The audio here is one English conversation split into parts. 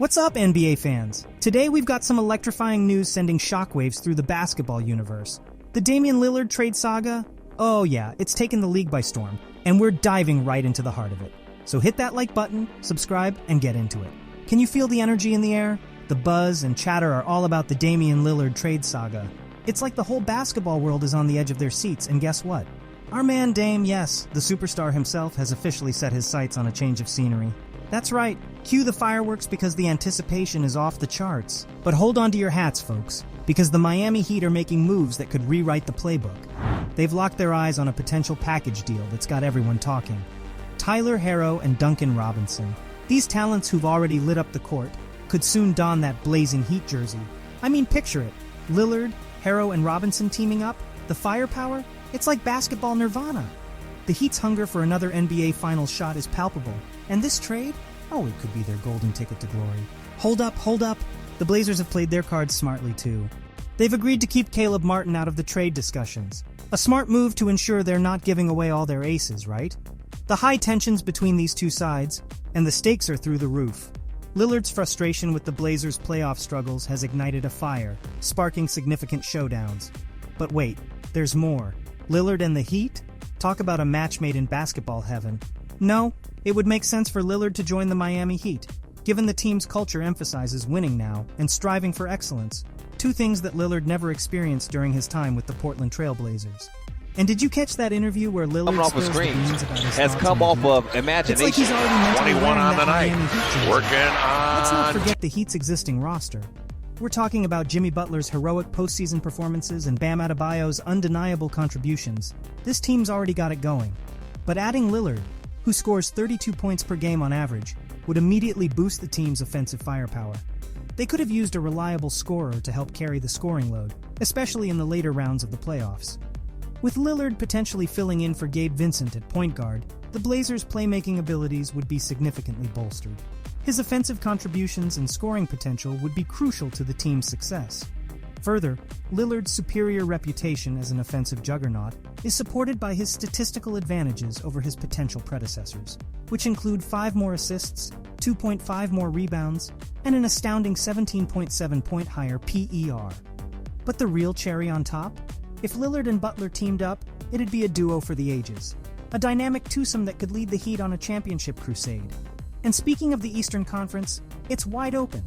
What's up, NBA fans? Today we've got some electrifying news sending shockwaves through the basketball universe. The Damian Lillard trade saga? Oh yeah, it's taken the league by storm, and we're diving right into the heart of it. So hit that like button, subscribe, and get into it. Can you feel the energy in the air? The buzz and chatter are all about the Damian Lillard trade saga. It's like the whole basketball world is on the edge of their seats, and guess what? Our man Dame, yes, the superstar himself, has officially set his sights on a change of scenery. That's right, cue the fireworks because the anticipation is off the charts. But hold on to your hats, folks, because the Miami Heat are making moves that could rewrite the playbook. They've locked their eyes on a potential package deal that's got everyone talking. Tyler Herro and Duncan Robinson, these talents who've already lit up the court, could soon don that blazing Heat jersey. I mean, picture it. Lillard, Herro, and Robinson teaming up, the firepower, it's like basketball nirvana. The Heat's hunger for another NBA Finals shot is palpable, and this trade? Oh, it could be their golden ticket to glory. Hold up. The Blazers have played their cards smartly too. They've agreed to keep Caleb Martin out of the trade discussions. A smart move to ensure they're not giving away all their aces, right? The high tensions between these two sides, and the stakes are through the roof. Lillard's frustration with the Blazers' playoff struggles has ignited a fire, sparking significant showdowns. But wait, there's more. Lillard and the Heat? Talk about a match made in basketball heaven. No, it would make sense for Lillard to join the Miami Heat, given the team's culture emphasizes winning now and striving for excellence, two things that Lillard never experienced during his time with the Portland Trail Blazers. And did you catch that interview where Lillard spills the beans about his has come off of imagination. It's like he's already mentally 21 on the night. Working on. Let's not forget the Heat's existing roster. We're talking about Jimmy Butler's heroic postseason performances and Bam Adebayo's undeniable contributions. This team's already got it going. But adding Lillard, who scores 32 points per game on average, would immediately boost the team's offensive firepower. They could have used a reliable scorer to help carry the scoring load, especially in the later rounds of the playoffs. With Lillard potentially filling in for Gabe Vincent at point guard, the Blazers' playmaking abilities would be significantly bolstered. His offensive contributions and scoring potential would be crucial to the team's success. Further, Lillard's superior reputation as an offensive juggernaut is supported by his statistical advantages over his potential predecessors, which include 5 more assists, 2.5 more rebounds, and an astounding 17.7 point higher PER. But the real cherry on top? If Lillard and Butler teamed up, it'd be a duo for the ages. A dynamic twosome that could lead the Heat on a championship crusade. And speaking of the Eastern Conference, it's wide open.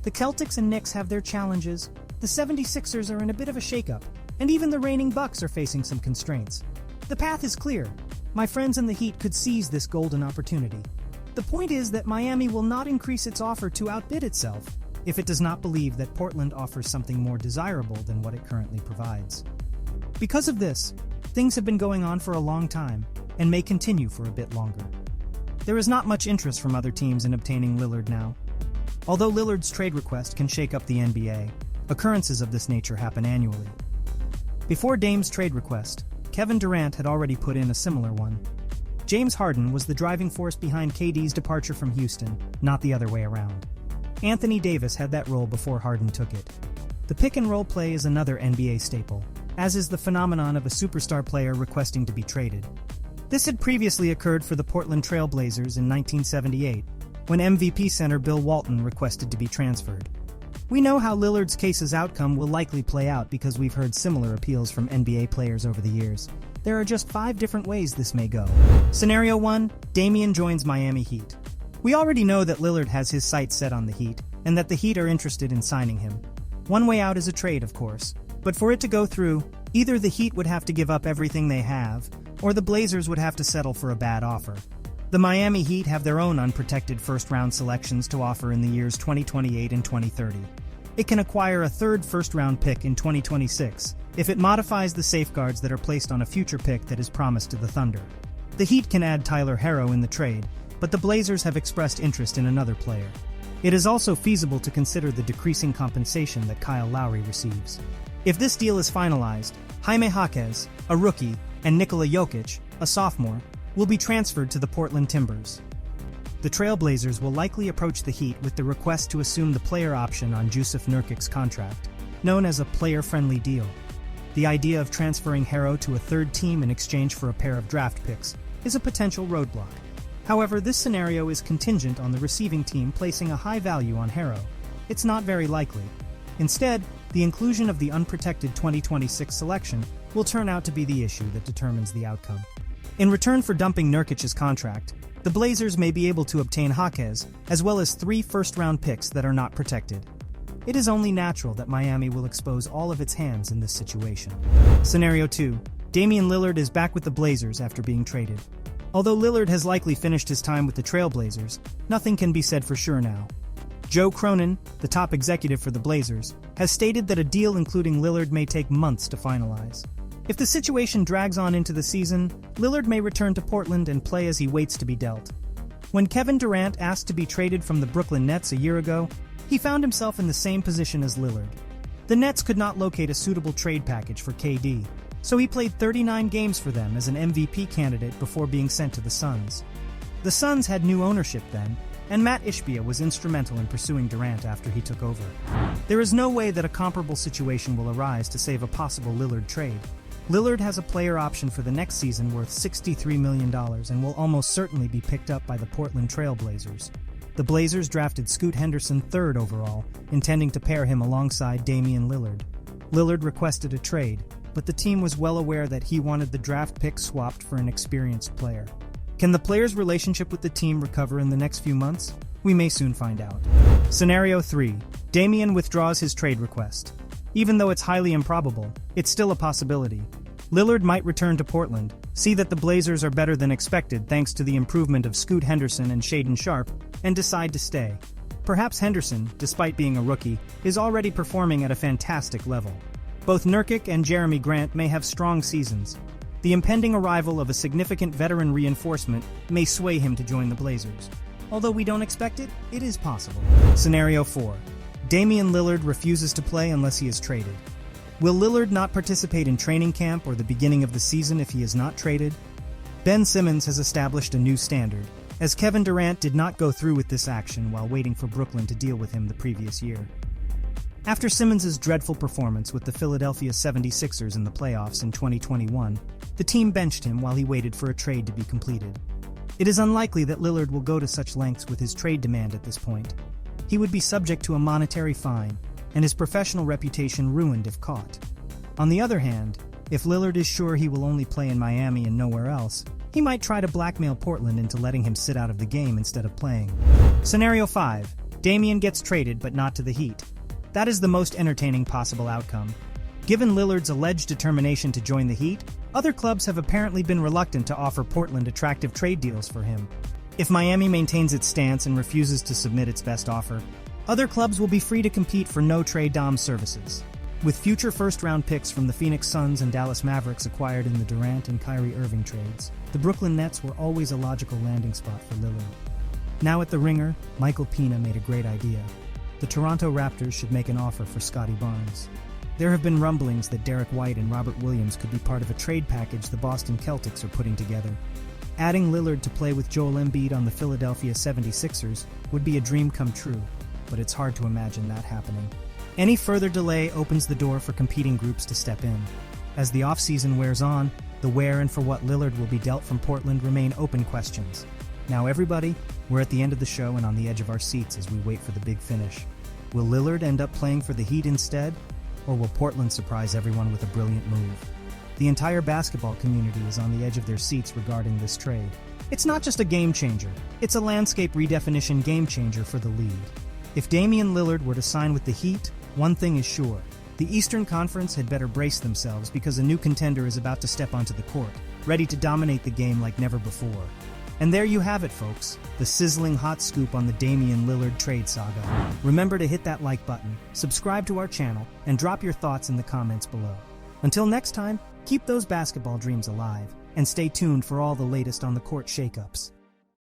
The Celtics and Knicks have their challenges, the 76ers are in a bit of a shakeup, and even the reigning Bucks are facing some constraints. The path is clear. My friends in the Heat could seize this golden opportunity. The point is that Miami will not increase its offer to outbid itself if it does not believe that Portland offers something more desirable than what it currently provides. Because of this, things have been going on for a long time, and may continue for a bit longer. There is not much interest from other teams in obtaining Lillard now. Although Lillard's trade request can shake up the NBA, occurrences of this nature happen annually. Before Dame's trade request, Kevin Durant had already put in a similar one. James Harden was the driving force behind KD's departure from Houston, not the other way around. Anthony Davis had that role before Harden took it. The pick-and-roll play is another NBA staple, as is the phenomenon of a superstar player requesting to be traded. This had previously occurred for the Portland Trail Blazers in 1978, when MVP center Bill Walton requested to be transferred. We know how Lillard's case's outcome will likely play out because we've heard similar appeals from NBA players over the years. There are just 5 different ways this may go. Scenario 1, Damian joins Miami Heat. We already know that Lillard has his sights set on the Heat, and that the Heat are interested in signing him. One way out is a trade, of course, but for it to go through, either the Heat would have to give up everything they have, or the Blazers would have to settle for a bad offer. The Miami Heat have their own unprotected first-round selections to offer in the years 2028 and 2030. It can acquire a third first-round pick in 2026 if it modifies the safeguards that are placed on a future pick that is promised to the Thunder. The Heat can add Tyler Herro in the trade, but the Blazers have expressed interest in another player. It is also feasible to consider the decreasing compensation that Kyle Lowry receives. If this deal is finalized, Jaime Jaquez, a rookie, and Nikola Jokic, a sophomore, will be transferred to the Portland Timbers. The Trailblazers will likely approach the Heat with the request to assume the player option on Jusuf Nurkic's contract, known as a player-friendly deal. The idea of transferring Herro to a third team in exchange for a pair of draft picks is a potential roadblock. However, this scenario is contingent on the receiving team placing a high value on Herro. It's not very likely. Instead, the inclusion of the unprotected 2026 selection will turn out to be the issue that determines the outcome. In return for dumping Nurkic's contract, the Blazers may be able to obtain Jaquez, as well as 3 first-round picks that are not protected. It is only natural that Miami will expose all of its hands in this situation. Scenario 2. Damian Lillard is back with the Blazers after being traded. Although Lillard has likely finished his time with the Trailblazers, nothing can be said for sure now. Joe Cronin, the top executive for the Blazers, has stated that a deal including Lillard may take months to finalize. If the situation drags on into the season, Lillard may return to Portland and play as he waits to be dealt. When Kevin Durant asked to be traded from the Brooklyn Nets a year ago, he found himself in the same position as Lillard. The Nets could not locate a suitable trade package for KD, so he played 39 games for them as an MVP candidate before being sent to the Suns. The Suns had new ownership then, and Matt Ishbia was instrumental in pursuing Durant after he took over. There is no way that a comparable situation will arise to save a possible Lillard trade. Lillard has a player option for the next season worth $63 million and will almost certainly be picked up by the Portland Trail Blazers. The Blazers drafted Scoot Henderson 3rd overall, intending to pair him alongside Damian Lillard. Lillard requested a trade, but the team was well aware that he wanted the draft pick swapped for an experienced player. Can the player's relationship with the team recover in the next few months? We may soon find out. Scenario 3. Damian withdraws his trade request. Even though it's highly improbable, it's still a possibility. Lillard might return to Portland, see that the Blazers are better than expected thanks to the improvement of Scoot Henderson and Shaedon Sharpe, and decide to stay. Perhaps Henderson, despite being a rookie, is already performing at a fantastic level. Both Nurkic and Jeremy Grant may have strong seasons. The impending arrival of a significant veteran reinforcement may sway him to join the Blazers. Although we don't expect it, it is possible. Scenario 4. Damian Lillard refuses to play unless he is traded. Will Lillard not participate in training camp or the beginning of the season if he is not traded? Ben Simmons has established a new standard, as Kevin Durant did not go through with this action while waiting for Brooklyn to deal with him the previous year. After Simmons' dreadful performance with the Philadelphia 76ers in the playoffs in 2021, the team benched him while he waited for a trade to be completed. It is unlikely that Lillard will go to such lengths with his trade demand at this point. He would be subject to a monetary fine, and his professional reputation ruined if caught. On the other hand, if Lillard is sure he will only play in Miami and nowhere else, he might try to blackmail Portland into letting him sit out of the game instead of playing. Scenario 5. Damian gets traded but not to the Heat. That is the most entertaining possible outcome. Given Lillard's alleged determination to join the Heat, other clubs have apparently been reluctant to offer Portland attractive trade deals for him. If Miami maintains its stance and refuses to submit its best offer, other clubs will be free to compete for no-trade Dom services. With future first-round picks from the Phoenix Suns and Dallas Mavericks acquired in the Durant and Kyrie Irving trades, the Brooklyn Nets were always a logical landing spot for Lillard. Now at the Ringer, Michael Pina made a great idea. The Toronto Raptors should make an offer for Scotty Barnes. There have been rumblings that Derek White and Robert Williams could be part of a trade package the Boston Celtics are putting together. Adding Lillard to play with Joel Embiid on the Philadelphia 76ers would be a dream come true, but it's hard to imagine that happening. Any further delay opens the door for competing groups to step in. As the offseason wears on, the where and for what Lillard will be dealt from Portland remain open questions. Now everybody, we're at the end of the show and on the edge of our seats as we wait for the big finish. Will Lillard end up playing for the Heat instead? Or will Portland surprise everyone with a brilliant move? The entire basketball community is on the edge of their seats regarding this trade. It's not just a game changer, it's a landscape redefinition game changer for the league. If Damian Lillard were to sign with the Heat, one thing is sure. The Eastern Conference had better brace themselves because a new contender is about to step onto the court, ready to dominate the game like never before. And there you have it, folks, the sizzling hot scoop on the Damian Lillard trade saga. Remember to hit that like button, subscribe to our channel, and drop your thoughts in the comments below. Until next time, keep those basketball dreams alive, and stay tuned for all the latest on the court shakeups.